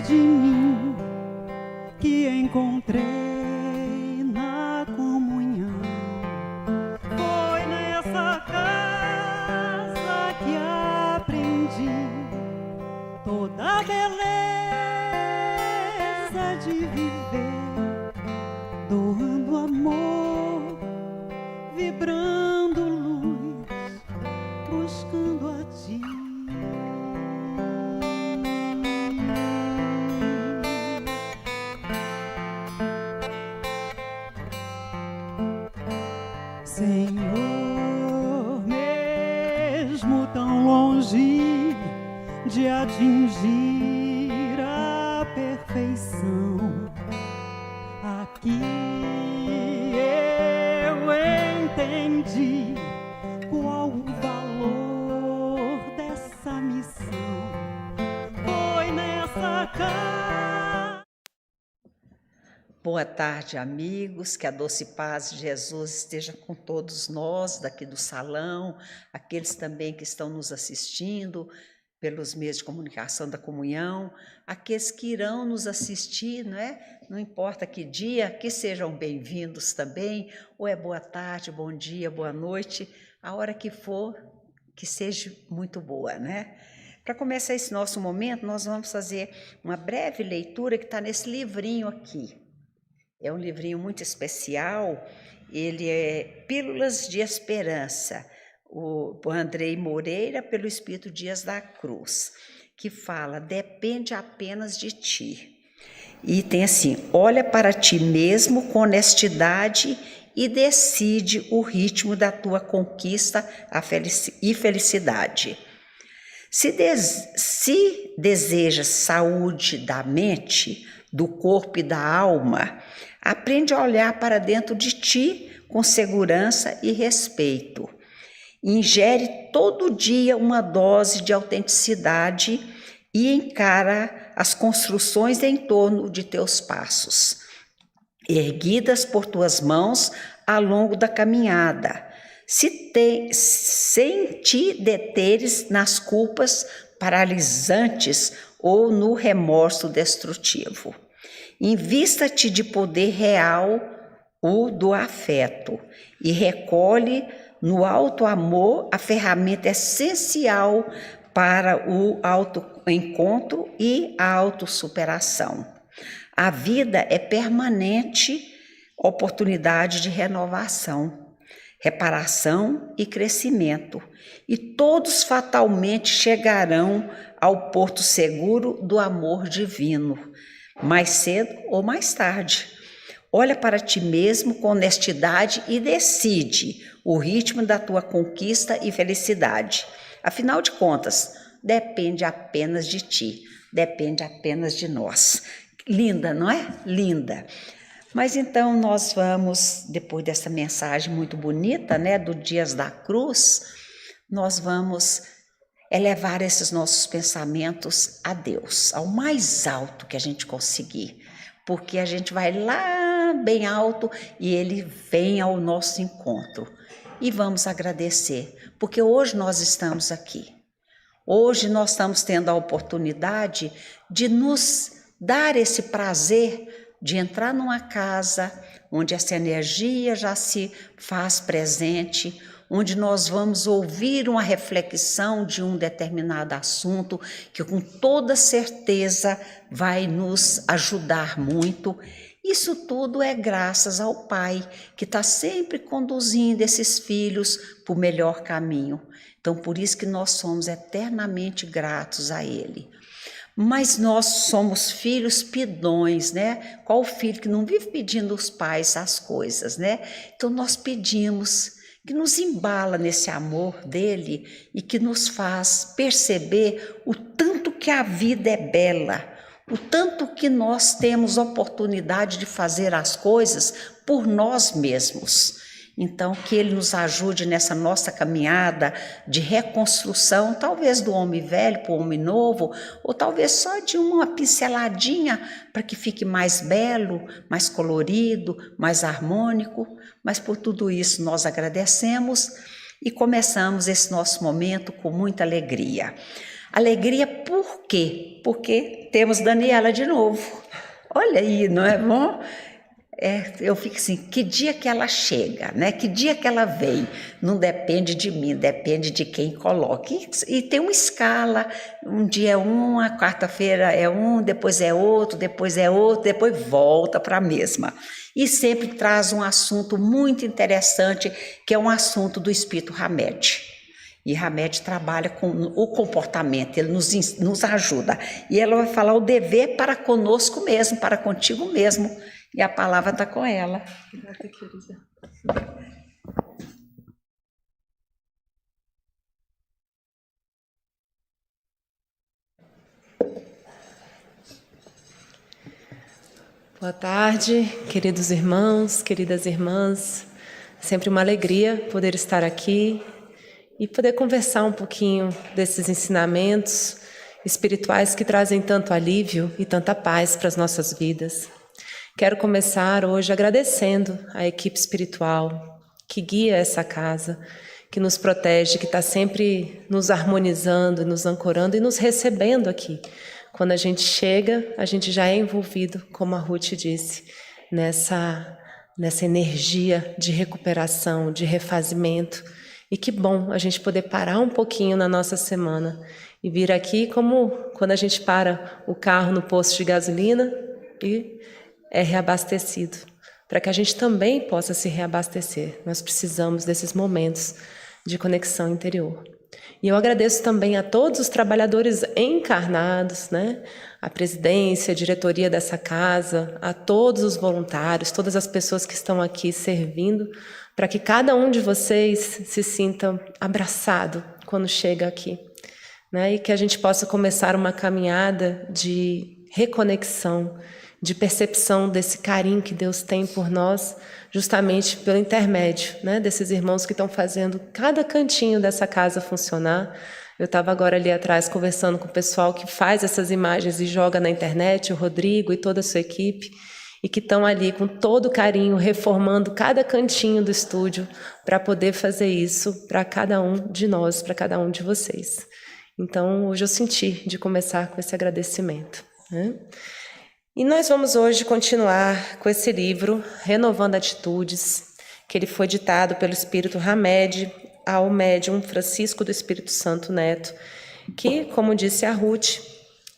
de mim que encontrei na comunhão. Foi nessa casa que aprendi toda a beleza de viver, doando amor, vibrando luz, buscando a ti. Senhor, mesmo tão longe de atingir a perfeição, aqui eu entendi qual o valor dessa missão. Foi nessa casa. Boa tarde, amigos, que a doce paz de Jesus esteja com todos nós daqui do salão, aqueles também que estão nos assistindo pelos meios de comunicação da comunhão, aqueles que irão nos assistir, não é? Não importa que dia, que sejam bem-vindos também, ou é boa tarde, bom dia, boa noite, a hora que for, que seja muito boa, né? Para começar esse nosso momento, nós vamos fazer uma breve leitura que está nesse livrinho aqui. É um livrinho muito especial, ele é Pílulas de Esperança, o Andrei Moreira, pelo Espírito Dias da Cruz, que fala, depende apenas de ti. E tem assim, olha para ti mesmo com honestidade e decide o ritmo da tua conquista e felicidade. Se desejas saúde da mente, do corpo e da alma, aprende a olhar para dentro de ti com segurança e respeito. Ingere todo dia uma dose de autenticidade e encara as construções em torno de teus passos, erguidas por tuas mãos ao longo da caminhada, sem te deteres nas culpas paralisantes ou no remorso destrutivo. Invista-te de poder real, o do afeto, e recolhe no alto amor a ferramenta essencial para o autoencontro e a autossuperação. A vida é permanente oportunidade de renovação, reparação e crescimento, e todos fatalmente chegarão ao porto seguro do amor divino, mais cedo ou mais tarde. Olha para ti mesmo com honestidade e decide o ritmo da tua conquista e felicidade. Afinal de contas, depende apenas de ti, depende apenas de nós. Linda, não é? Linda. Mas então nós vamos, depois dessa mensagem muito bonita, né, do Dias da Cruz, nós vamos elevar esses nossos pensamentos a Deus, ao mais alto que a gente conseguir, porque a gente vai lá bem alto e Ele vem ao nosso encontro. E vamos agradecer, porque hoje nós estamos aqui. Hoje nós estamos tendo a oportunidade de nos dar esse prazer de entrar numa casa onde essa energia já se faz presente, onde nós vamos ouvir uma reflexão de um determinado assunto que com toda certeza vai nos ajudar muito. Isso tudo é graças ao Pai, que está sempre conduzindo esses filhos para o melhor caminho. Então, por isso que nós somos eternamente gratos a Ele. Mas nós somos filhos pidões, né? Qual filho que não vive pedindo aos pais as coisas, né? Então, nós pedimos que nos embala nesse amor dele e que nos faz perceber o tanto que a vida é bela, o tanto que nós temos oportunidade de fazer as coisas por nós mesmos. Então, que Ele nos ajude nessa nossa caminhada de reconstrução, talvez do homem velho para o homem novo, ou talvez só de uma pinceladinha para que fique mais belo, mais colorido, mais harmônico. Mas por tudo isso nós agradecemos e começamos esse nosso momento com muita alegria. Alegria por quê? Porque temos Daniela de novo. Olha aí, não é bom? Eu fico assim, que dia que ela chega, né? Que dia que ela vem? Não depende de mim, depende de quem coloca. E tem uma escala, um dia é um, a quarta-feira é um, depois é outro, depois volta para a mesma. E sempre traz um assunto muito interessante, que é um assunto do Espírito Hamed. E Hamed trabalha com o comportamento, ele nos ajuda. E ela vai falar o dever para conosco mesmo, para contigo mesmo. E a palavra está com ela. Boa tarde, queridos irmãos, queridas irmãs. Sempre uma alegria poder estar aqui e poder conversar um pouquinho desses ensinamentos espirituais que trazem tanto alívio e tanta paz para as nossas vidas. Quero começar hoje agradecendo a equipe espiritual que guia essa casa, que nos protege, que está sempre nos harmonizando, nos ancorando e nos recebendo aqui. Quando a gente chega, a gente já é envolvido, como a Ruth disse, nessa energia de recuperação, de refazimento. E que bom a gente poder parar um pouquinho na nossa semana e vir aqui como quando a gente para o carro no posto de gasolina e é reabastecido, para que a gente também possa se reabastecer. Nós precisamos desses momentos de conexão interior. E eu agradeço também a todos os trabalhadores encarnados, né? A presidência, a diretoria dessa casa, a todos os voluntários, todas as pessoas que estão aqui servindo, para que cada um de vocês se sinta abraçado quando chega aqui, né? E que a gente possa começar uma caminhada de reconexão, de percepção desse carinho que Deus tem por nós, justamente pelo intermédio, né, desses irmãos que estão fazendo cada cantinho dessa casa funcionar. Eu estava agora ali atrás conversando com o pessoal que faz essas imagens e joga na internet, o Rodrigo e toda a sua equipe, e que estão ali com todo carinho, reformando cada cantinho do estúdio para poder fazer isso para cada um de nós, para cada um de vocês. Então, hoje eu senti de começar com esse agradecimento, né? E nós vamos hoje continuar com esse livro, Renovando Atitudes, que ele foi ditado pelo Espírito Hamed ao médium Francisco do Espírito Santo Neto, que, como disse a Ruth,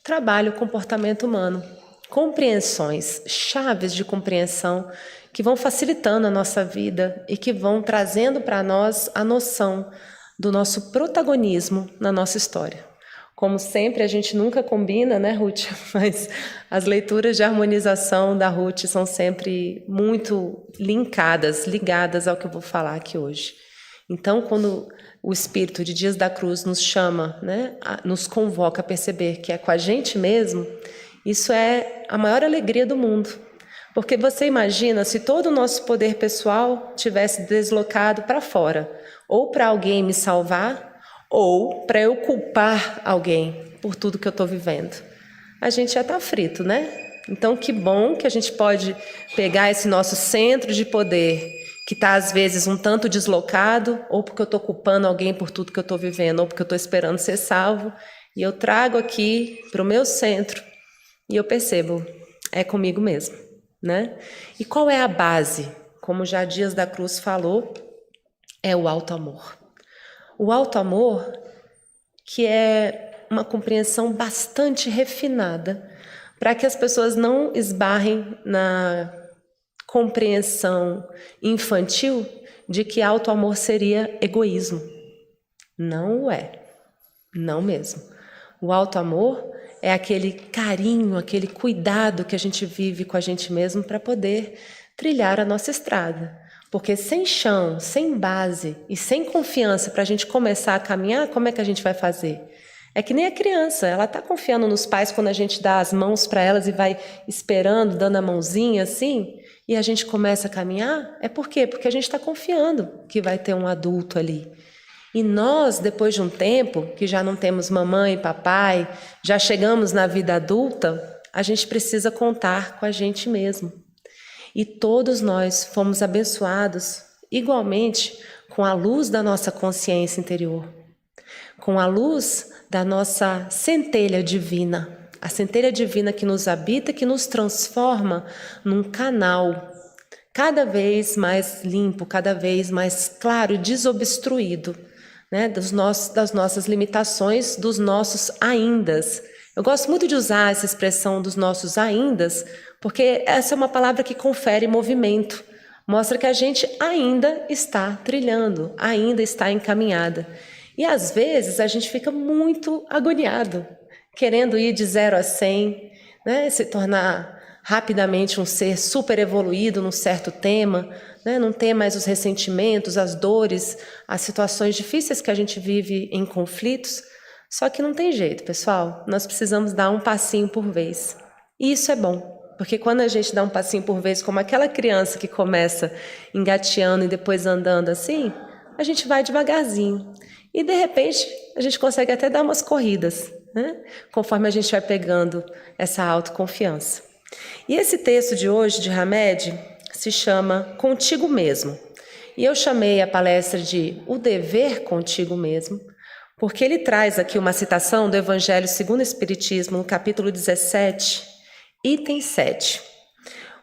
trabalha o comportamento humano, compreensões, chaves de compreensão que vão facilitando a nossa vida e que vão trazendo para nós a noção do nosso protagonismo na nossa história. Como sempre, a gente nunca combina, né, Ruth? Mas as leituras de harmonização da Ruth são sempre muito ligadas ao que eu vou falar aqui hoje. Então, quando o Espírito de Dias da Cruz nos chama, né, nos convoca a perceber que é com a gente mesmo, isso é a maior alegria do mundo. Porque você imagina se todo o nosso poder pessoal tivesse deslocado para fora, ou para alguém me salvar, ou para eu culpar alguém por tudo que eu estou vivendo. A gente já está frito, né? Então, que bom que a gente pode pegar esse nosso centro de poder, que está às vezes um tanto deslocado, ou porque eu estou culpando alguém por tudo que eu estou vivendo, ou porque eu estou esperando ser salvo, e eu trago aqui para o meu centro, e eu percebo, é comigo mesmo, né? E qual é a base? Como já Dias da Cruz falou, é o auto-amor. O auto-amor, que é uma compreensão bastante refinada, para que as pessoas não esbarrem na compreensão infantil de que auto-amor seria egoísmo. Não é, não mesmo. O auto-amor é aquele carinho, aquele cuidado que a gente vive com a gente mesmo para poder trilhar a nossa estrada. Porque sem chão, sem base e sem confiança para a gente começar a caminhar, como é que a gente vai fazer? É que nem a criança, ela está confiando nos pais quando a gente dá as mãos para elas e vai esperando, dando a mãozinha assim, e a gente começa a caminhar. É por quê? Porque a gente está confiando que vai ter um adulto ali. E nós, depois de um tempo, que já não temos mamãe e papai, já chegamos na vida adulta, a gente precisa contar com a gente mesmo. E todos nós fomos abençoados igualmente com a luz da nossa consciência interior. com a luz da nossa centelha divina, a centelha divina que nos habita, que nos transforma num canal cada vez mais limpo, cada vez mais claro e desobstruído, né, das nossas limitações, dos nossos aindas. Eu gosto muito de usar essa expressão dos nossos aindas, porque essa é uma palavra que confere movimento, mostra que a gente ainda está trilhando, ainda está encaminhada. E às vezes a gente fica muito agoniado, querendo ir de 0 a 100, né, se tornar rapidamente um ser super evoluído num certo tema, né, não ter mais os ressentimentos, as dores, as situações difíceis que a gente vive em conflitos. Só que não tem jeito, pessoal, nós precisamos dar um passinho por vez. E isso é bom, porque quando a gente dá um passinho por vez, como aquela criança que começa engateando e depois andando assim, a gente vai devagarzinho. E de repente a gente consegue até dar umas corridas, né, conforme a gente vai pegando essa autoconfiança. E esse texto de hoje de Hamed se chama Contigo Mesmo. E eu chamei a palestra de O Dever Contigo Mesmo, porque ele traz aqui uma citação do Evangelho segundo o Espiritismo, no capítulo 17, item 7.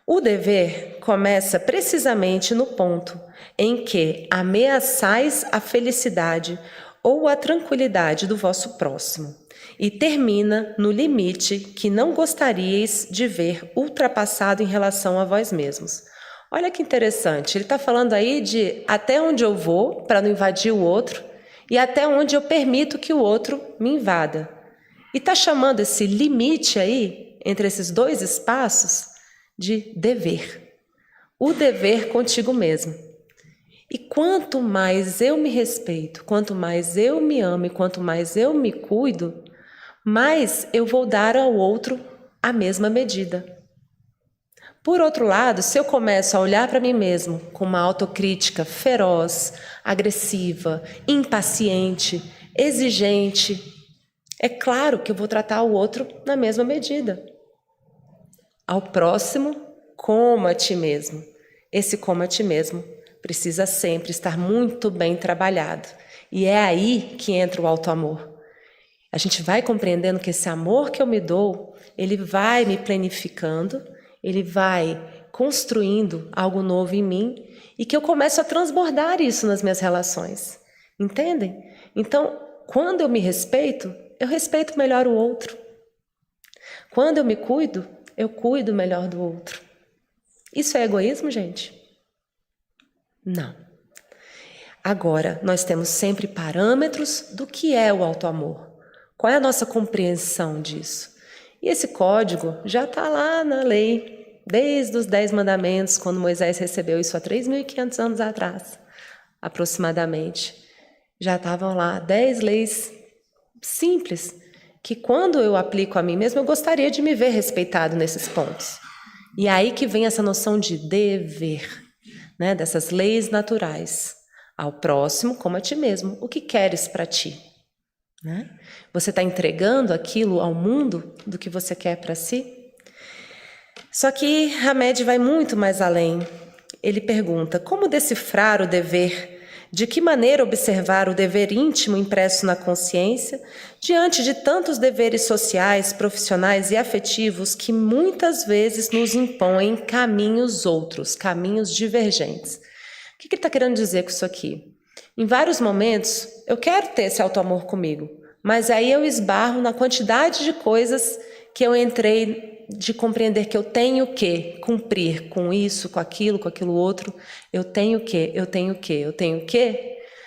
O dever começa precisamente no ponto em que ameaçais a felicidade ou a tranquilidade do vosso próximo, e termina no limite que não gostaríeis de ver ultrapassado em relação a vós mesmos. Olha que interessante, ele está falando aí de até onde eu vou para não invadir o outro e até onde eu permito que o outro me invada. E está chamando esse limite aí, entre esses dois espaços, de dever. O dever contigo mesmo. E quanto mais eu me respeito, quanto mais eu me amo e quanto mais eu me cuido, mais eu vou dar ao outro a mesma medida. Por outro lado, se eu começo a olhar para mim mesmo com uma autocrítica feroz, agressiva, impaciente, exigente, é claro que eu vou tratar o outro na mesma medida. Ao próximo, como a ti mesmo. Esse como a ti mesmo precisa sempre estar muito bem trabalhado. E é aí que entra o auto-amor. A gente vai compreendendo que esse amor que eu me dou, ele vai me planificando, ele vai construindo algo novo em mim e que eu começo a transbordar isso nas minhas relações. Entendem? Então, quando eu me respeito, eu respeito melhor o outro. Quando eu me cuido, eu cuido melhor do outro. Isso é egoísmo, gente? Não. Agora, nós temos sempre parâmetros do que é o auto-amor. Qual é a nossa compreensão disso? E esse código já está lá na lei, desde os 10 mandamentos, quando Moisés recebeu isso há 3.500 anos atrás, aproximadamente. Já estavam lá 10 leis simples, que quando eu aplico a mim mesmo, eu gostaria de me ver respeitado nesses pontos. E aí que vem essa noção de dever, né, dessas leis naturais. Ao próximo como a ti mesmo. O que queres para ti? Né? Você está entregando aquilo ao mundo do que você quer para si? Só que Hamed vai muito mais além. Ele pergunta, como decifrar o dever? De que maneira observar o dever íntimo impresso na consciência diante de tantos deveres sociais, profissionais e afetivos que muitas vezes nos impõem caminhos outros, caminhos divergentes? O que ele está querendo dizer com isso aqui? Em vários momentos, eu quero ter esse auto-amor comigo, mas aí eu esbarro na quantidade de coisas que eu entrei de compreender que eu tenho que cumprir com isso, com aquilo outro. Eu tenho que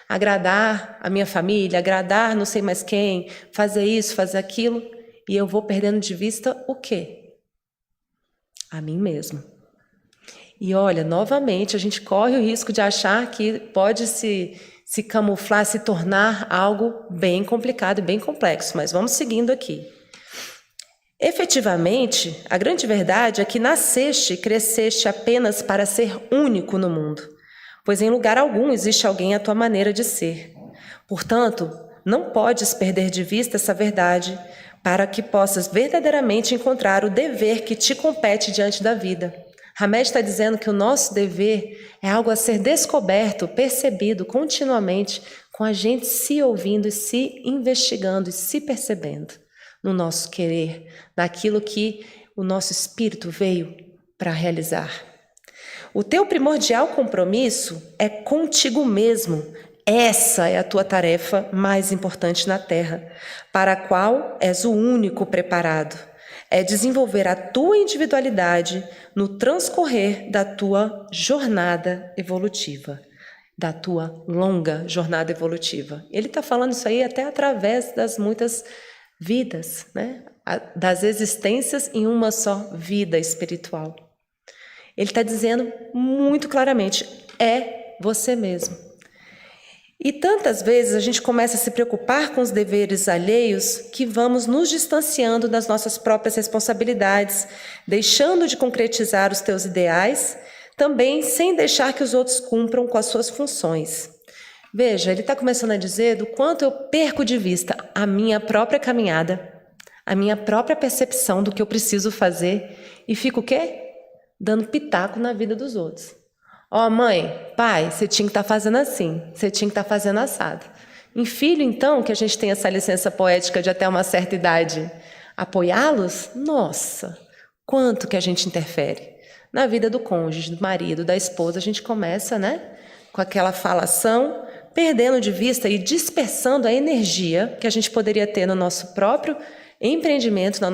agradar a minha família, agradar não sei mais quem, fazer isso, fazer aquilo, e eu vou perdendo de vista o quê? A mim mesmo. E olha, novamente, a gente corre o risco de achar que pode se camuflar, se tornar algo bem complicado e bem complexo, mas vamos seguindo aqui. Efetivamente, a grande verdade é que nasceste e cresceste apenas para ser único no mundo, pois em lugar algum existe alguém à tua maneira de ser. Portanto, não podes perder de vista essa verdade para que possas verdadeiramente encontrar o dever que te compete diante da vida. Hamed está dizendo que o nosso dever é algo a ser descoberto, percebido continuamente, com a gente se ouvindo e se investigando e se percebendo no nosso querer, naquilo que o nosso espírito veio para realizar. O teu primordial compromisso é contigo mesmo. Essa é a tua tarefa mais importante na Terra, para a qual és o único preparado. É desenvolver a tua individualidade no transcorrer da tua jornada evolutiva, da tua longa jornada evolutiva. Ele está falando isso aí até através das muitas vidas, né? Das existências em uma só vida espiritual. Ele está dizendo muito claramente, é você mesmo. E tantas vezes a gente começa a se preocupar com os deveres alheios que vamos nos distanciando das nossas próprias responsabilidades, deixando de concretizar os teus ideais, também sem deixar que os outros cumpram com as suas funções. Veja, ele está começando a dizer do quanto eu perco de vista a minha própria caminhada, a minha própria percepção do que eu preciso fazer e fico o quê? Dando pitaco na vida dos outros. Ó, mãe, pai, você tinha que estar fazendo assim, você tinha que estar fazendo assado. Em filho, então, que a gente tem essa licença poética de até uma certa idade, apoiá-los, nossa, quanto que a gente interfere. Na vida do cônjuge, do marido, da esposa, a gente começa, né, com aquela falação, perdendo de vista e dispersando a energia que a gente poderia ter no nosso próprio empreendimento, no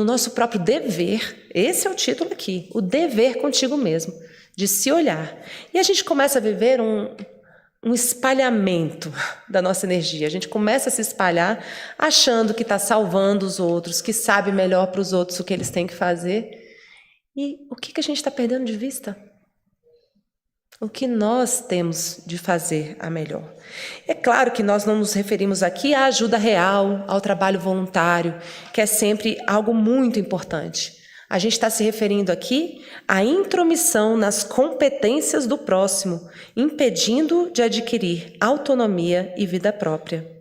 nosso próprio dever. Esse é o título aqui, o dever contigo mesmo, de se olhar. E a gente começa a viver um espalhamento da nossa energia. A gente começa a se espalhar achando que está salvando os outros, que sabe melhor para os outros o que eles têm que fazer. E o que a gente está perdendo de vista? O que nós temos de fazer a melhor. É claro que nós não nos referimos aqui à ajuda real, ao trabalho voluntário, que é sempre algo muito importante. A gente está se referindo aqui à intromissão nas competências do próximo, impedindo de adquirir autonomia e vida própria.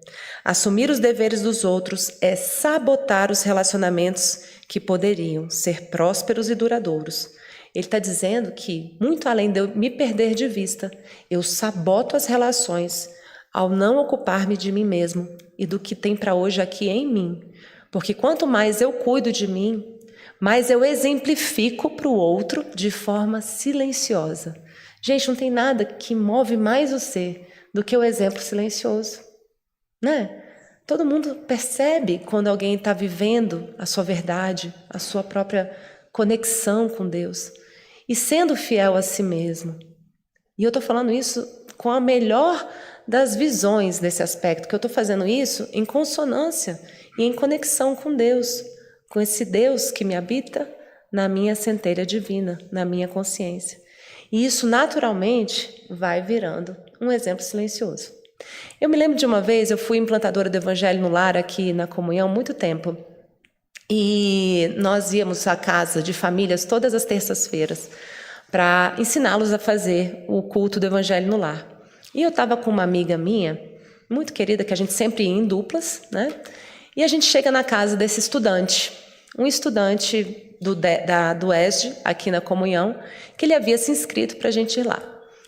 Assumir os deveres dos outros é sabotar os relacionamentos que poderiam ser prósperos e duradouros. Ele está dizendo que, muito além de eu me perder de vista, eu saboto as relações ao não ocupar-me de mim mesmo e do que tem para hoje aqui em mim. Porque quanto mais eu cuido de mim, mais eu exemplifico para o outro de forma silenciosa. Gente, não tem nada que move mais o ser do que o exemplo silencioso, né? Todo mundo percebe quando alguém está vivendo a sua verdade, a sua própria conexão com Deus e sendo fiel a si mesmo. E eu estou falando isso com a melhor das visões desse aspecto, que eu estou fazendo isso em consonância e em conexão com Deus, com esse Deus que me habita na minha centelha divina, na minha consciência. E isso naturalmente vai virando um exemplo silencioso. Eu me lembro de uma vez, eu fui implantadora do Evangelho no Lar aqui na Comunhão há muito tempo. E nós íamos à casa de famílias todas as terças-feiras para ensiná-los a fazer o culto do Evangelho no Lar. E eu estava com uma amiga minha, muito querida, que a gente sempre ia em duplas, né? E a gente chega na casa desse estudante, um estudante do ESD, aqui na Comunhão, que ele havia se inscrito para a gente ir lá.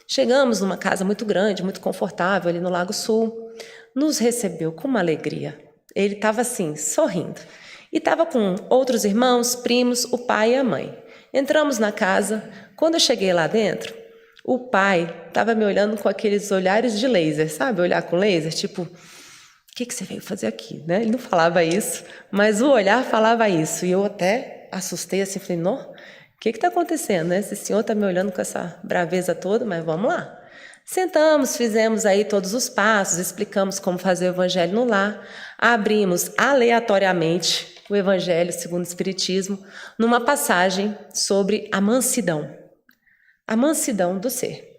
Chegamos numa casa muito grande, muito confortável, ali no Lago Sul. Nos recebeu com uma alegria. Ele estava assim, sorrindo. E estava com outros irmãos, primos, o pai e a mãe. Entramos na casa. Quando eu cheguei lá dentro, o pai estava me olhando com aqueles olhares de laser, sabe? Olhar com laser, tipo, o que você veio fazer aqui? Né? Ele não falava isso, mas o olhar falava isso. E eu até assustei assim, falei, não, o que está acontecendo? Né? Esse senhor está me olhando com essa braveza toda, mas vamos lá. Sentamos, fizemos aí todos os passos, explicamos como fazer o Evangelho no Lar, abrimos aleatoriamente o Evangelho segundo o Espiritismo numa passagem sobre a mansidão do ser.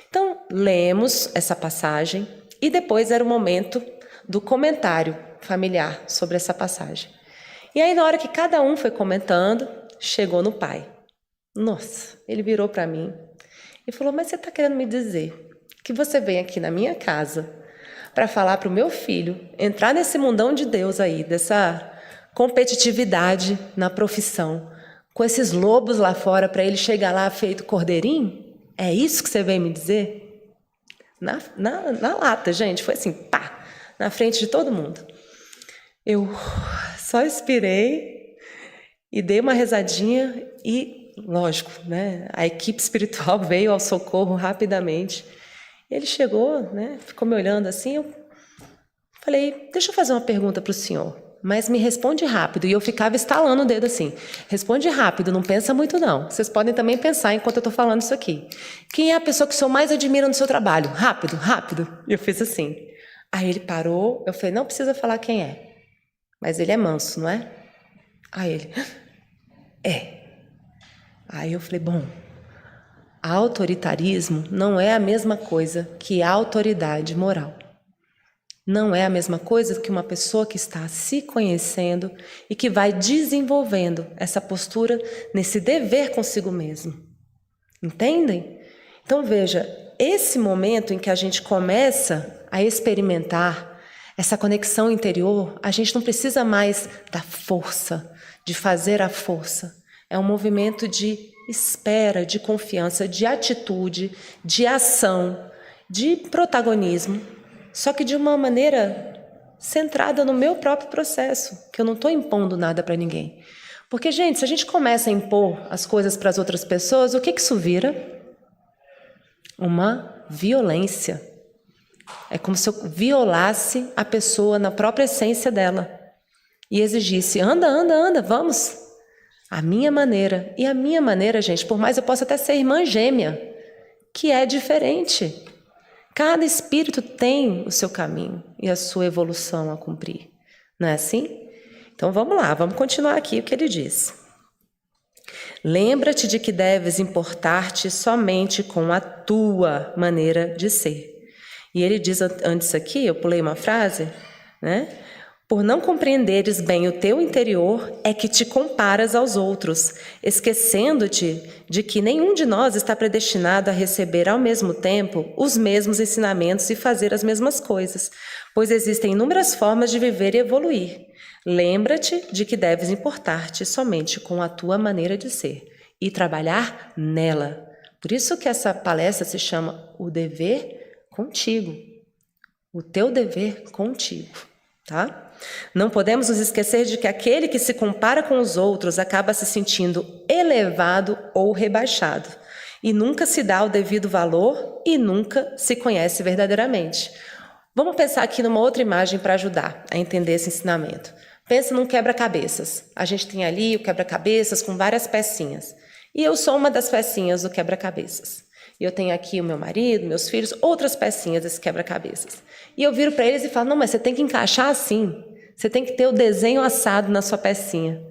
Então, lemos essa passagem e depois era o momento do comentário familiar sobre essa passagem. E aí, na hora que cada um foi comentando, chegou no pai. Nossa, ele virou para mim e falou, mas você está querendo me dizer que você vem aqui na minha casa para falar para o meu filho entrar nesse mundão de Deus aí, dessa competitividade na profissão, com esses lobos lá fora para ele chegar lá feito cordeirinho? É isso que você veio me dizer? Na lata, gente, foi assim, pá, na frente de todo mundo. Eu só expirei e dei uma rezadinha e, lógico, né, a equipe espiritual veio ao socorro rapidamente. Ele chegou, né, ficou me olhando assim, eu falei, deixa eu fazer uma pergunta para o senhor, mas me responde rápido. E eu ficava estalando o dedo assim, responde rápido, não pensa muito não. Vocês podem também pensar enquanto eu estou falando isso aqui. Quem é a pessoa que o senhor mais admira no seu trabalho? Rápido, rápido. E eu fiz assim. Aí ele parou, eu falei, não precisa falar quem é. Mas ele é manso, não é? Aí ele, é. Aí eu falei, bom, autoritarismo não é a mesma coisa que autoridade moral. Não é a mesma coisa que uma pessoa que está se conhecendo e que vai desenvolvendo essa postura nesse dever consigo mesmo. Entendem? Então veja, esse momento em que a gente começa a experimentar essa conexão interior, a gente não precisa mais da força, de fazer a força. É um movimento de espera, de confiança, de atitude, de ação, de protagonismo, só que de uma maneira centrada no meu próprio processo, que eu não estou impondo nada para ninguém. Porque, gente, se a gente começa a impor as coisas para as outras pessoas, o que isso vira? Uma violência. É como se eu violasse a pessoa na própria essência dela e exigisse, anda, vamos. A minha maneira. E a minha maneira, gente, por mais eu possa até ser irmã gêmea, que é diferente. Cada espírito tem o seu caminho e a sua evolução a cumprir. Não é assim? Então vamos lá, vamos continuar aqui o que ele diz. Lembra-te de que deves importar-te somente com a tua maneira de ser. E ele diz antes aqui, eu pulei uma frase, né? Por não compreenderes bem o teu interior, é que te comparas aos outros, esquecendo-te de que nenhum de nós está predestinado a receber ao mesmo tempo os mesmos ensinamentos e fazer as mesmas coisas, pois existem inúmeras formas de viver e evoluir. Lembra-te de que deves importar-te somente com a tua maneira de ser e trabalhar nela. Por isso que essa palestra se chama O Dever Contigo. O teu dever contigo, tá? Não podemos nos esquecer de que aquele que se compara com os outros acaba se sentindo elevado ou rebaixado e nunca se dá o devido valor e nunca se conhece verdadeiramente. Vamos pensar aqui numa outra imagem para ajudar a entender esse ensinamento. Pensa num quebra-cabeças. A gente tem ali o quebra-cabeças com várias pecinhas. E eu sou uma das pecinhas do quebra-cabeças. E eu tenho aqui o meu marido, meus filhos, outras pecinhas desse quebra-cabeças. E eu viro para eles e falo, não, mas você tem que encaixar assim. Você tem que ter o desenho assado na sua pecinha.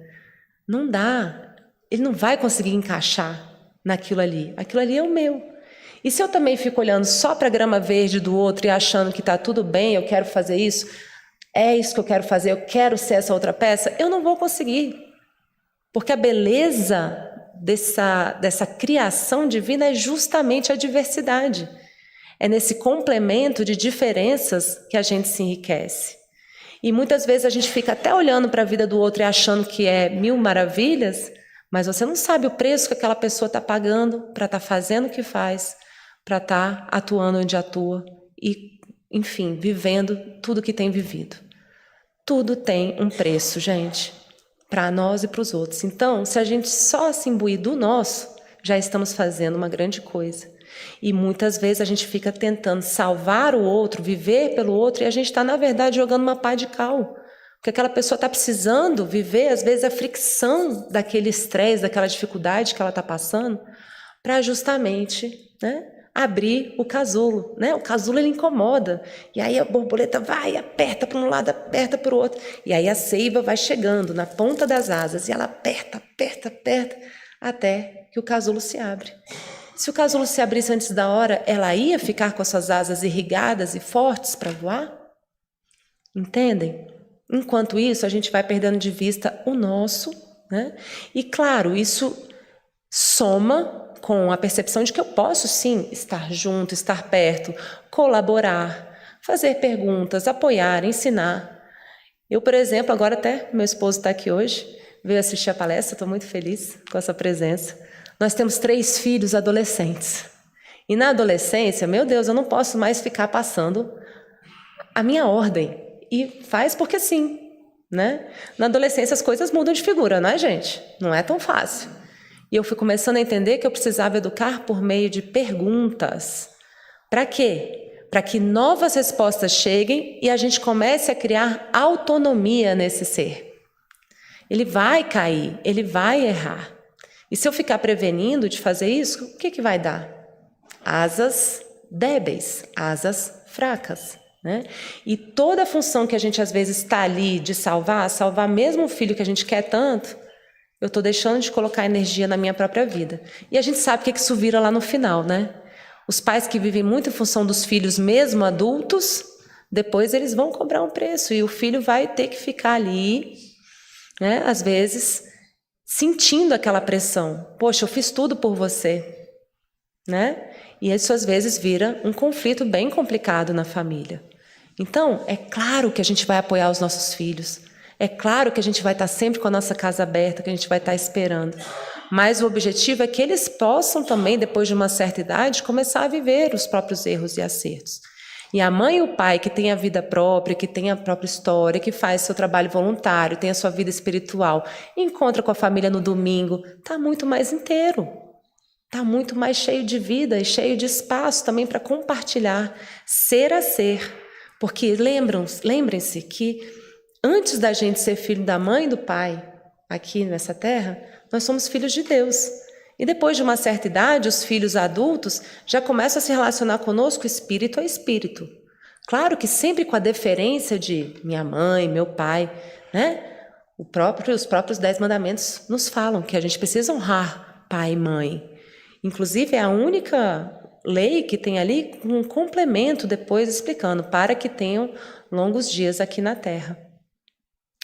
Não dá. Ele não vai conseguir encaixar naquilo ali. Aquilo ali é o meu. E se eu também fico olhando só para a grama verde do outro e achando que está tudo bem, eu quero fazer isso, é isso que eu quero fazer, eu quero ser essa outra peça, eu não vou conseguir. Porque a beleza dessa criação divina é justamente a diversidade. É nesse complemento de diferenças que a gente se enriquece. E muitas vezes a gente fica até olhando para a vida do outro e achando que é mil maravilhas, mas você não sabe o preço que aquela pessoa está pagando para estar fazendo o que faz, para estar atuando onde atua e, enfim, vivendo tudo que tem vivido. Tudo tem um preço, gente, para nós e para os outros. Então, se a gente só se imbuir do nosso, já estamos fazendo uma grande coisa. E muitas vezes a gente fica tentando salvar o outro, viver pelo outro, e a gente está, na verdade, jogando uma pá de cal. Porque aquela pessoa está precisando viver, às vezes, a fricção daquele estresse, daquela dificuldade que ela está passando, para justamente, né, abrir o casulo. Né? O casulo, ele incomoda. E aí a borboleta vai, aperta para um lado, aperta para o outro. E aí a seiva vai chegando na ponta das asas, e ela aperta, até que o casulo se abre. Se o casulo se abrisse antes da hora, ela ia ficar com as suas asas irrigadas e fortes para voar? Entendem? Enquanto isso, a gente vai perdendo de vista o nosso, né? E claro, isso soma com a percepção de que eu posso sim estar junto, estar perto, colaborar, fazer perguntas, apoiar, ensinar. Eu, por exemplo, agora até meu esposo está aqui hoje, veio assistir a palestra, estou muito feliz com a sua presença. Nós temos 3 filhos adolescentes. E na adolescência, meu Deus, eu não posso mais ficar passando a minha ordem. E faz porque sim, né? Na adolescência as coisas mudam de figura, não é, gente? Não é tão fácil. E eu fui começando a entender que eu precisava educar por meio de perguntas. Para quê? Para que novas respostas cheguem e a gente comece a criar autonomia nesse ser. Ele vai cair, ele vai errar. E se eu ficar prevenindo de fazer isso, o que vai dar? Asas débeis, asas fracas, né? E toda a função que a gente às vezes está ali de salvar mesmo o filho que a gente quer tanto, eu estou deixando de colocar energia na minha própria vida. E a gente sabe o que isso vira lá no final, né? Os pais que vivem muito em função dos filhos, mesmo adultos, depois eles vão cobrar um preço e o filho vai ter que ficar ali, né? Às vezes sentindo aquela pressão. Poxa, eu fiz tudo por você, né? E isso às vezes vira um conflito bem complicado na família. Então, é claro que a gente vai apoiar os nossos filhos. É claro que a gente vai estar sempre com a nossa casa aberta, que a gente vai estar esperando. Mas o objetivo é que eles possam também, depois de uma certa idade, começar a viver os próprios erros e acertos. E a mãe e o pai que têm a vida própria, que têm a própria história, que faz seu trabalho voluntário, tem a sua vida espiritual, encontra com a família no domingo, está muito mais inteiro. Está muito mais cheio de vida e cheio de espaço também para compartilhar, ser a ser. Porque lembrem-se que antes da gente ser filho da mãe e do pai aqui nessa terra, nós somos filhos de Deus. E depois de uma certa idade, os filhos adultos já começam a se relacionar conosco espírito a espírito. Claro que sempre com a deferência de minha mãe, meu pai, né? Os próprios 10 mandamentos nos falam que a gente precisa honrar pai e mãe. Inclusive, é a única lei que tem ali um complemento depois explicando para que tenham longos dias aqui na Terra.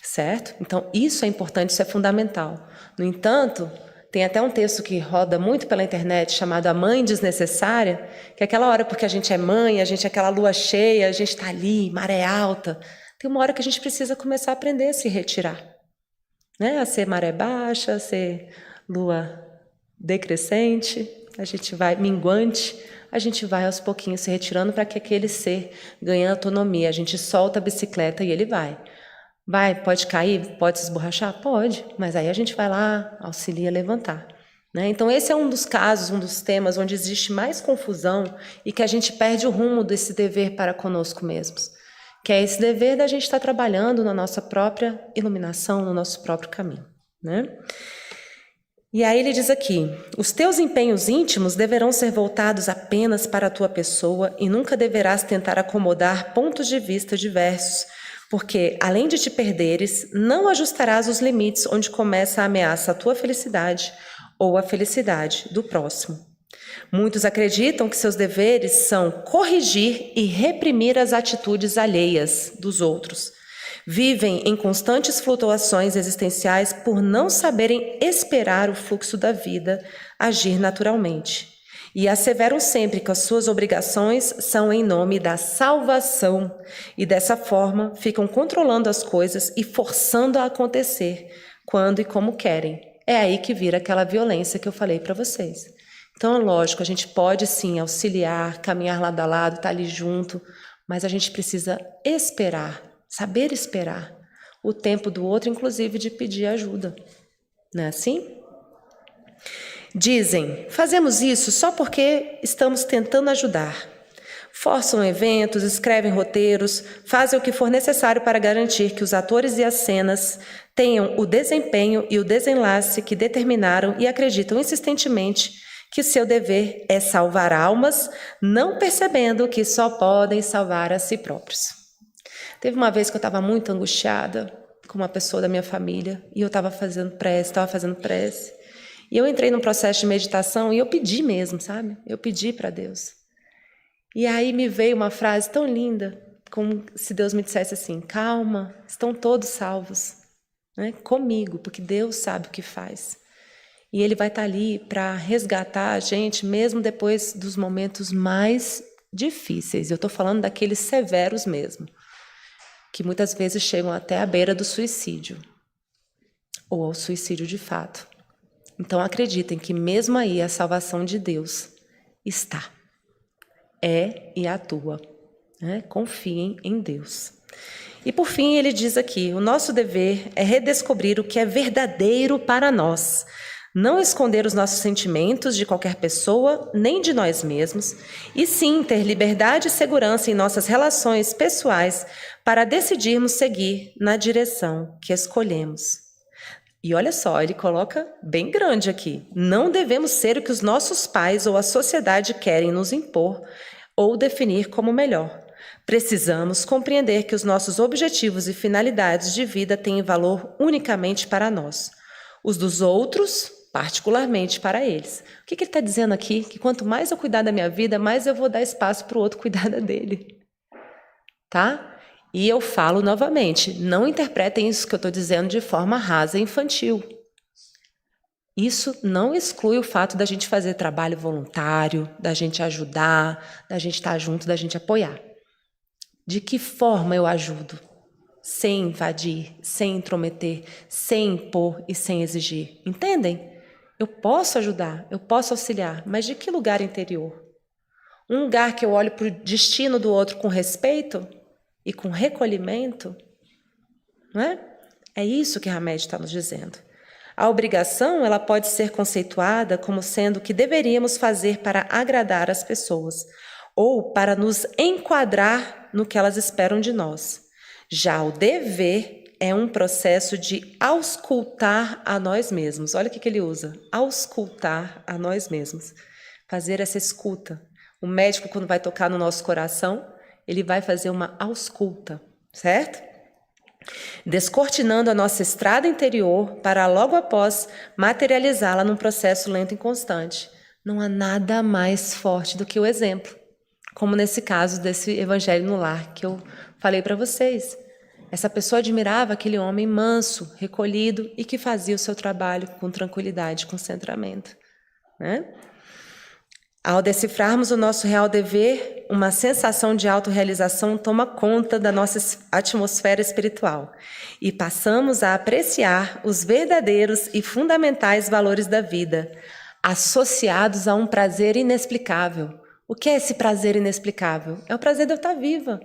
Certo? Então, isso é importante, isso é fundamental. No entanto, tem até um texto que roda muito pela internet chamado A Mãe Desnecessária, que é aquela hora porque a gente é mãe, a gente é aquela lua cheia, a gente está ali, maré alta. Tem uma hora que a gente precisa começar a aprender a se retirar. Né? A ser maré baixa, a ser lua decrescente, a gente vai minguante, a gente vai aos pouquinhos se retirando para que aquele ser ganhe autonomia. A gente solta a bicicleta e ele vai. Vai, pode cair, pode se esborrachar? Pode, mas aí a gente vai lá, auxilia a levantar. Né? Então esse é um dos casos, um dos temas onde existe mais confusão e que a gente perde o rumo desse dever para conosco mesmos. Que é esse dever da gente estar trabalhando na nossa própria iluminação, no nosso próprio caminho. Né? E aí ele diz aqui, os teus empenhos íntimos deverão ser voltados apenas para a tua pessoa e nunca deverás tentar acomodar pontos de vista diversos, porque, além de te perderes, não ajustarás os limites onde começa a ameaça à tua felicidade ou a felicidade do próximo. Muitos acreditam que seus deveres são corrigir e reprimir as atitudes alheias dos outros. Vivem em constantes flutuações existenciais por não saberem esperar o fluxo da vida agir naturalmente. E asseveram sempre que as suas obrigações são em nome da salvação. E dessa forma ficam controlando as coisas e forçando a acontecer quando e como querem. É aí que vira aquela violência que eu falei para vocês. Então, é lógico, a gente pode sim auxiliar, caminhar lado a lado, estar ali junto, mas a gente precisa esperar. Saber esperar o tempo do outro, inclusive de pedir ajuda. Não é assim? Dizem, fazemos isso só porque estamos tentando ajudar. Forçam eventos, escrevem roteiros, fazem o que for necessário para garantir que os atores e as cenas tenham o desempenho e o desenlace que determinaram e acreditam insistentemente que o seu dever é salvar almas, não percebendo que só podem salvar a si próprios. Teve uma vez que eu estava muito angustiada com uma pessoa da minha família e eu estava fazendo prece. E eu entrei num processo de meditação e eu pedi mesmo, sabe? Eu pedi para Deus. E aí me veio uma frase tão linda, como se Deus me dissesse assim, calma, estão todos salvos, né? Comigo, porque Deus sabe o que faz. E Ele vai estar ali para resgatar a gente, mesmo depois dos momentos mais difíceis. Eu estou falando daqueles severos mesmo, que muitas vezes chegam até a beira do suicídio. ou ao suicídio de fato. Então acreditem que mesmo aí a salvação de Deus está, e atua, né? Confiem em Deus. E por fim ele diz aqui, o nosso dever é redescobrir o que é verdadeiro para nós, não esconder os nossos sentimentos de qualquer pessoa, nem de nós mesmos, e sim ter liberdade e segurança em nossas relações pessoais para decidirmos seguir na direção que escolhemos. E olha só, ele coloca bem grande aqui, não devemos ser o que os nossos pais ou a sociedade querem nos impor ou definir como melhor. Precisamos compreender que os nossos objetivos e finalidades de vida têm valor unicamente para nós. Os dos outros, particularmente para eles. O que ele está dizendo aqui? Que quanto mais eu cuidar da minha vida, mais eu vou dar espaço para o outro cuidar da dele. Tá? E eu falo novamente, não interpretem isso que eu estou dizendo de forma rasa e infantil. Isso não exclui o fato da gente fazer trabalho voluntário, da gente ajudar, da gente estar junto, da gente apoiar. De que forma eu ajudo? Sem invadir, sem intrometer, sem impor e sem exigir. Entendem? Eu posso ajudar, eu posso auxiliar, mas de que lugar interior? Um lugar que eu olho para o destino do outro com respeito e com recolhimento? Não é? É isso que Hamed está nos dizendo. A obrigação, ela pode ser conceituada como sendo o que deveríamos fazer para agradar as pessoas ou para nos enquadrar no que elas esperam de nós. Já o dever é um processo de auscultar a nós mesmos. Olha o que ele usa, auscultar a nós mesmos. Fazer essa escuta. O médico, quando vai tocar no nosso coração, ele vai fazer uma ausculta, certo? Descortinando a nossa estrada interior para logo após materializá-la num processo lento e constante. Não há nada mais forte do que o exemplo, como nesse caso desse evangelho no lar que eu falei para vocês. Essa pessoa admirava aquele homem manso, recolhido e que fazia o seu trabalho com tranquilidade, com centramento, né? Ao decifrarmos o nosso real dever, uma sensação de autorrealização toma conta da nossa atmosfera espiritual e passamos a apreciar os verdadeiros e fundamentais valores da vida, associados a um prazer inexplicável. O que é esse prazer inexplicável? É o prazer de eu estar viva,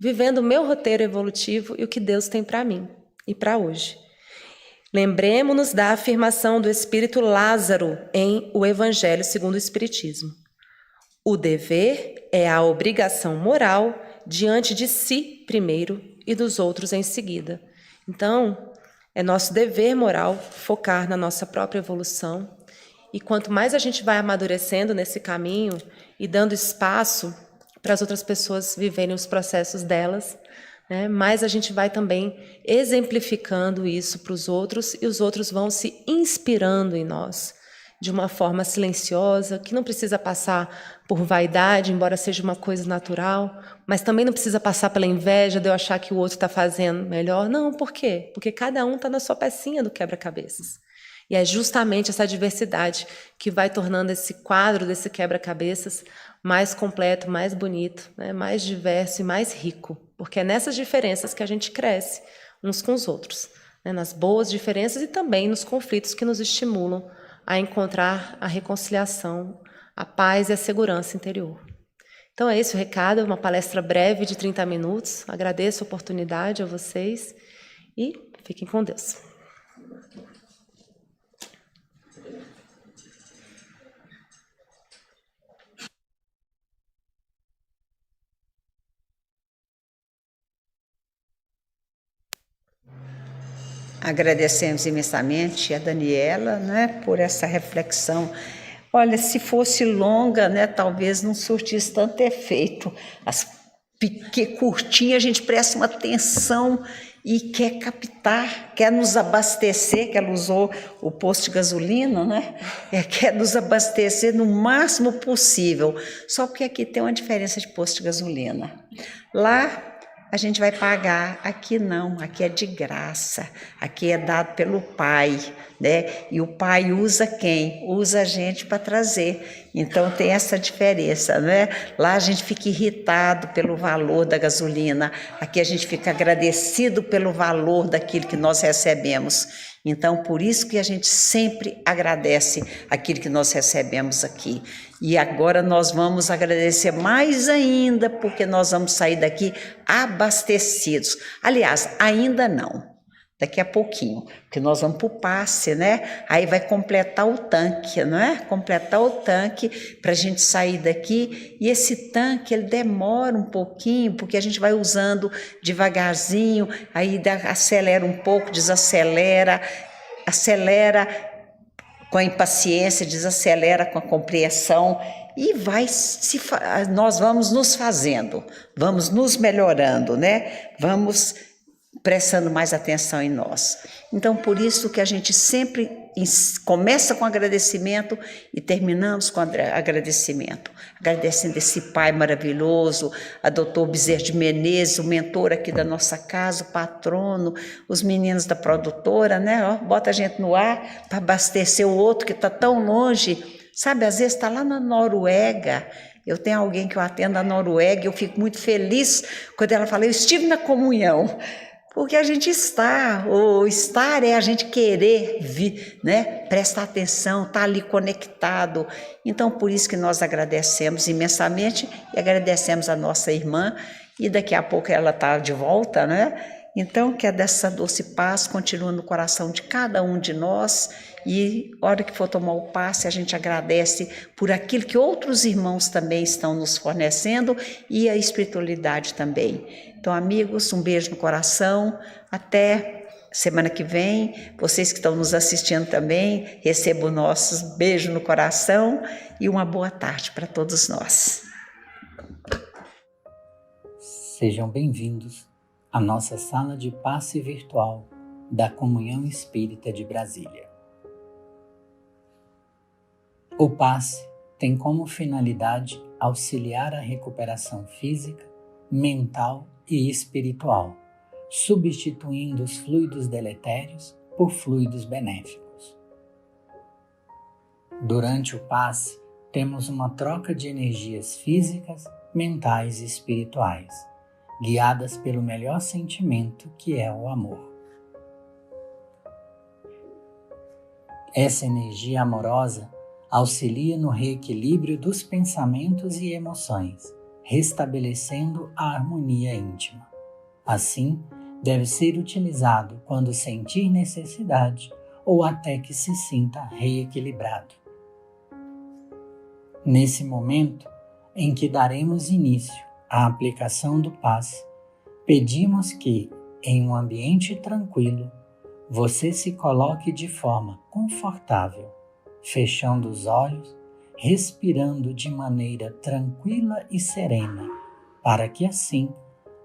vivendo o meu roteiro evolutivo e o que Deus tem para mim e para hoje. Lembremos-nos da afirmação do Espírito Lázaro em O Evangelho segundo o Espiritismo. O dever é a obrigação moral diante de si primeiro e dos outros em seguida. Então, é nosso dever moral focar na nossa própria evolução. E quanto mais a gente vai amadurecendo nesse caminho e dando espaço para as outras pessoas viverem os processos delas, né, mais a gente vai também exemplificando isso para os outros e os outros vão se inspirando em nós de uma forma silenciosa, que não precisa passar por vaidade, embora seja uma coisa natural, mas também não precisa passar pela inveja de eu achar que o outro está fazendo melhor. Não, por quê? Porque cada um está na sua pecinha do quebra-cabeças. E é justamente essa diversidade que vai tornando esse quadro desse quebra-cabeças mais completo, mais bonito, né? Mais diverso e mais rico. Porque é nessas diferenças que a gente cresce uns com os outros, né? Nas boas diferenças e também nos conflitos que nos estimulam a encontrar a reconciliação, a paz e a segurança interior. Então é esse o recado, uma palestra breve de 30 minutos. Agradeço a oportunidade a vocês e fiquem com Deus. Agradecemos imensamente a Daniela, né, por essa reflexão. Olha, se fosse longa, né, talvez não surtisse tanto efeito. Curtinha, a gente presta uma atenção e quer captar, quer nos abastecer, que ela usou o posto de gasolina, né? Quer nos abastecer no máximo possível. Só porque aqui tem uma diferença de posto de gasolina. Lá a gente vai pagar, aqui não, aqui é de graça, aqui é dado pelo Pai, né? E o Pai usa quem? Usa a gente para trazer. Então tem essa diferença, né? Lá a gente fica irritado pelo valor da gasolina, aqui a gente fica agradecido pelo valor daquilo que nós recebemos. Então, por isso que a gente sempre agradece aquilo que nós recebemos aqui. E agora nós vamos agradecer mais ainda, porque nós vamos sair daqui abastecidos. Aliás, ainda não. Daqui a pouquinho, porque nós vamos para o passe, né? Aí vai completar o tanque, não é? Completar o tanque para a gente sair daqui. E esse tanque, ele demora um pouquinho, porque a gente vai usando devagarzinho, aí acelera um pouco, desacelera, acelera com a impaciência, desacelera com a compreensão. E nós vamos nos fazendo, vamos nos melhorando, né? Vamos prestando mais atenção em nós. Então, por isso que a gente sempre começa com agradecimento e terminamos com agradecimento. Agradecendo esse pai maravilhoso, a doutor Bezerra de Menezes, o mentor aqui da nossa casa, o patrono, os meninos da produtora, né? Ó, bota a gente no ar para abastecer o outro que está tão longe. Sabe, às vezes está lá na Noruega. Eu tenho alguém que eu atendo na Noruega e eu fico muito feliz quando ela fala, eu estive na comunhão. Porque a gente está, ou estar é a gente querer vir, né? Prestar atenção, estar ali conectado. Então, por isso que nós agradecemos imensamente e agradecemos a nossa irmã. E daqui a pouco ela está de volta, né? Então, que dessa doce paz continue no coração de cada um de nós. E, a hora que for tomar o passe, a gente agradece por aquilo que outros irmãos também estão nos fornecendo e a espiritualidade também. Então, amigos, um beijo no coração. Até semana que vem. Vocês que estão nos assistindo também, recebam nossos beijos no coração e uma boa tarde para todos nós. Sejam bem-vindos à nossa sala de passe virtual da Comunhão Espírita de Brasília. O passe tem como finalidade auxiliar a recuperação física, mental e espiritual, substituindo os fluidos deletérios por fluidos benéficos. Durante o passe, temos uma troca de energias físicas, mentais e espirituais, guiadas pelo melhor sentimento que é o amor. Essa energia amorosa auxilia no reequilíbrio dos pensamentos e emoções, restabelecendo a harmonia íntima. Assim, deve ser utilizado quando sentir necessidade ou até que se sinta reequilibrado. Nesse momento em que daremos início à aplicação do passe, pedimos que, em um ambiente tranquilo, você se coloque de forma confortável, fechando os olhos, respirando de maneira tranquila e serena, para que assim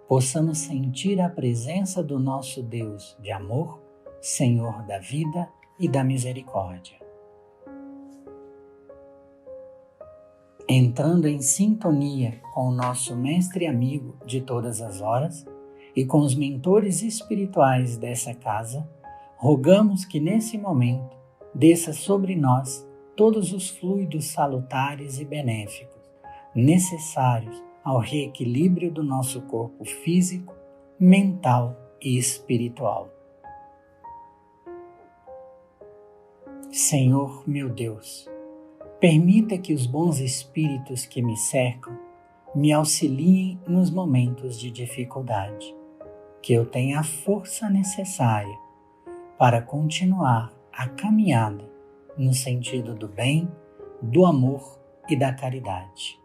possamos sentir a presença do nosso Deus de amor, Senhor da vida e da misericórdia. Entrando em sintonia com o nosso mestre e amigo de todas as horas e com os mentores espirituais dessa casa, rogamos que nesse momento desça sobre nós todos os fluidos salutares e benéficos necessários ao reequilíbrio do nosso corpo físico, mental e espiritual. Senhor meu Deus, permita que os bons espíritos que me cercam me auxiliem nos momentos de dificuldade, que eu tenha a força necessária para continuar a caminhada no sentido do bem, do amor e da caridade.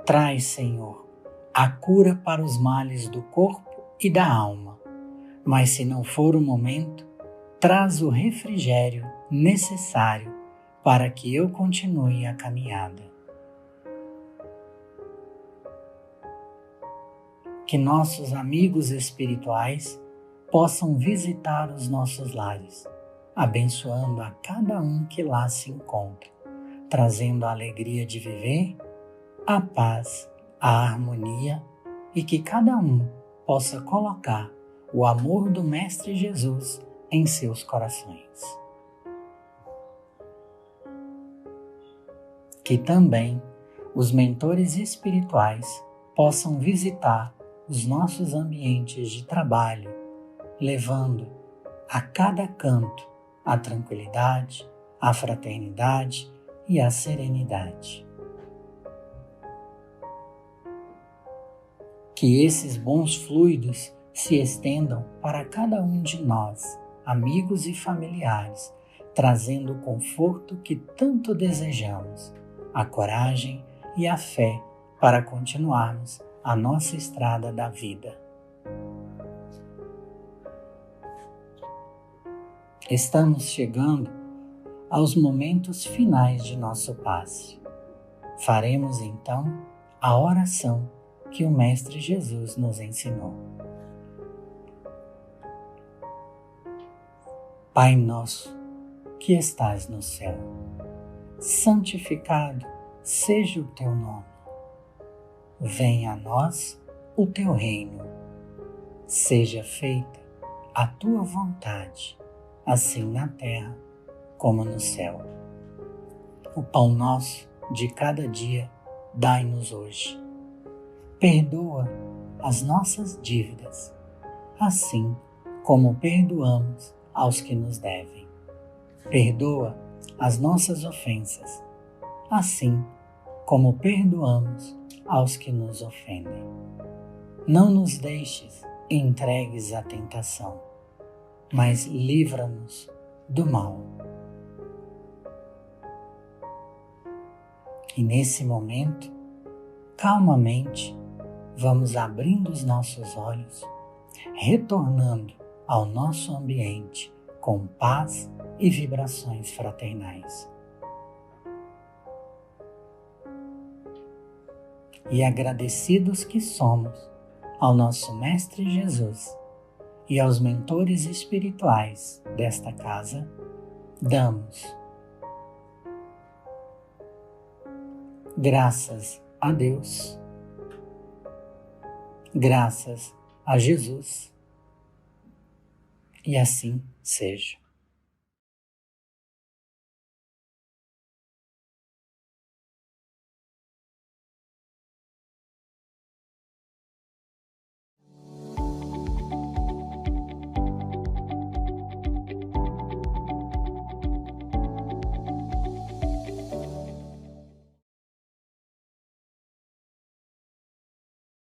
Traz, Senhor, a cura para os males do corpo e da alma, mas se não for o momento, traz o refrigério necessário para que eu continue a caminhada. Que nossos amigos espirituais possam visitar os nossos lares, abençoando a cada um que lá se encontra, trazendo a alegria de viver, a paz, a harmonia e que cada um possa colocar o amor do Mestre Jesus em seus corações. Que também os mentores espirituais possam visitar os nossos ambientes de trabalho, levando a cada canto a tranquilidade, a fraternidade e a serenidade. Que esses bons fluidos se estendam para cada um de nós, amigos e familiares, trazendo o conforto que tanto desejamos, a coragem e a fé para continuarmos a nossa estrada da vida. Estamos chegando aos momentos finais de nosso passe. Faremos então a oração que o Mestre Jesus nos ensinou. Pai nosso, que estás no céu, santificado seja o teu nome. Venha a nós o teu reino. Seja feita a tua vontade, assim na terra como no céu. O pão nosso de cada dia dai-nos hoje. Perdoa as nossas dívidas, assim como perdoamos aos que nos devem. Perdoa as nossas ofensas, assim como perdoamos aos que nos ofendem. Não nos deixes entregues à tentação, mas livra-nos do mal. E nesse momento, calmamente, vamos abrindo os nossos olhos, retornando ao nosso ambiente com paz e vibrações fraternais. E agradecidos que somos ao nosso Mestre Jesus e aos mentores espirituais desta casa, damos graças a Deus, graças a Jesus, e assim seja.